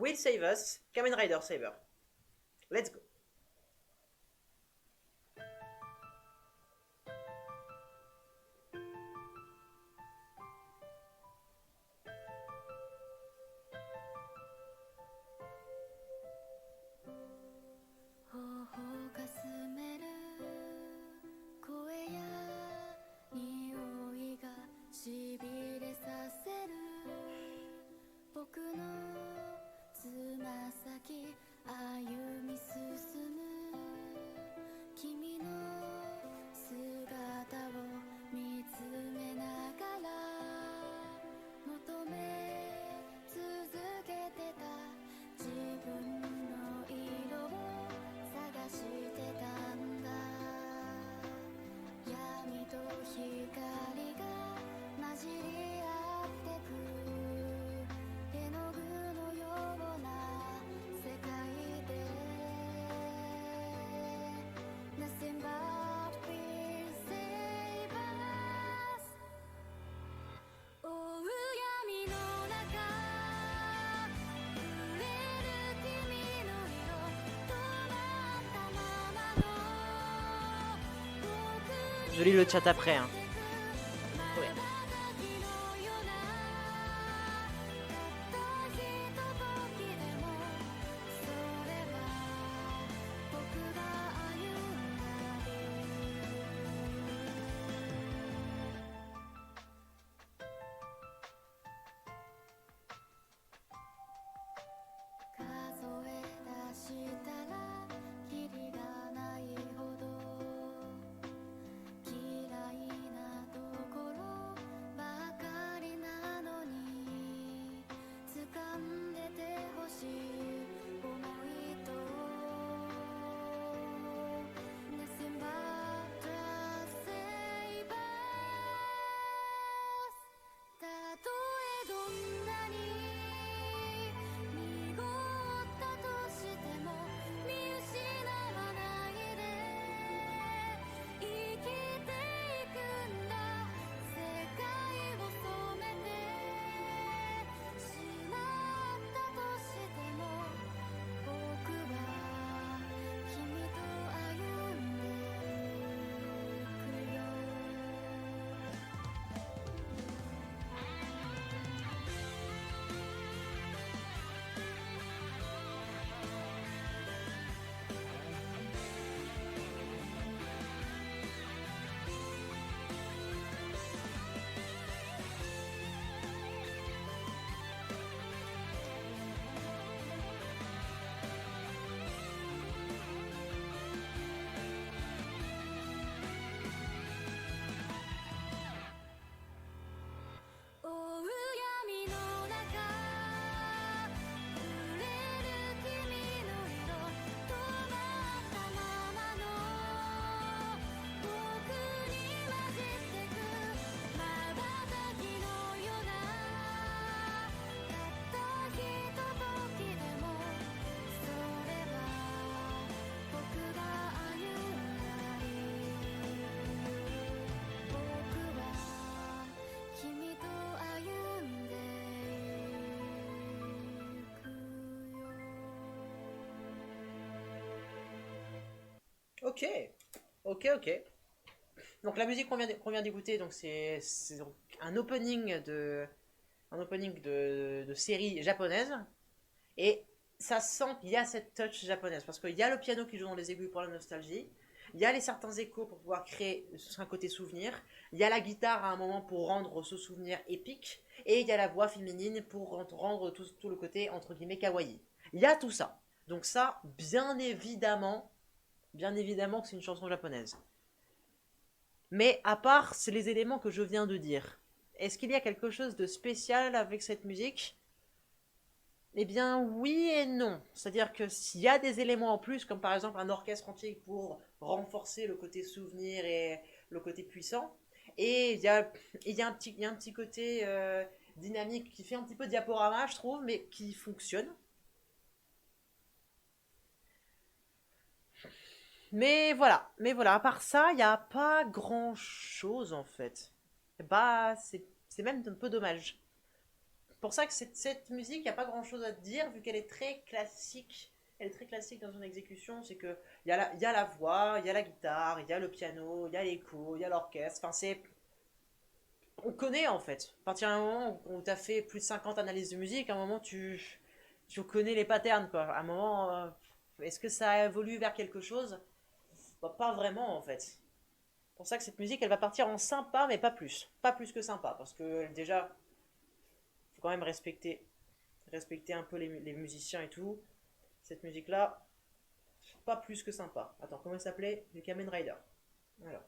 Will Save Us, Kamen Rider Saber. Let's go. Je lis le chat après. Hein. Ouais. Ok, ok. Donc la musique qu'on vient d'écouter, donc c'est donc un opening de série japonaise. Et ça sent qu'il y a cette touch japonaise. Parce qu'il y a le piano qui joue dans les aigus pour la nostalgie. Il y a les certains échos pour pouvoir créer un côté souvenir. Il y a la guitare à un moment pour rendre ce souvenir épique. Et il y a la voix féminine pour rendre tout le côté entre guillemets kawaii. Il y a tout ça. Donc ça, bien évidemment que c'est une chanson japonaise. Mais à part les éléments que je viens de dire, est-ce qu'il y a quelque chose de spécial avec cette musique? Eh bien, oui et non. C'est-à-dire que s'il y a des éléments en plus, comme par exemple un orchestre entier pour renforcer le côté souvenir et le côté puissant, et il y a un petit côté dynamique qui fait un petit peu diaporama, je trouve, mais qui fonctionne. Mais voilà, à part ça, il n'y a pas grand-chose en fait. Bah, c'est même un peu dommage. pour ça que cette musique, il n'y a pas grand chose à dire, vu qu'elle est très classique. Elle est très classique dans son exécution. C'est que il y a la voix, il y a la guitare, il y a le piano, il y a l'écho, il y a l'orchestre. Enfin, c'est. On connaît en fait. À partir d'un moment où tu as fait plus de 50 analyses de musique, à un moment tu connais les patterns quoi. À un moment, est-ce que ça évolue vers quelque chose? Bah, pas vraiment en fait. C'est pour ça que cette musique elle va partir en sympa, mais pas plus. Pas plus que sympa. Parce que déjà, faut quand même respecter un peu les musiciens et tout. Cette musique là, pas plus que sympa. Attends, comment elle s'appelait? Du Kamen Rider. Alors,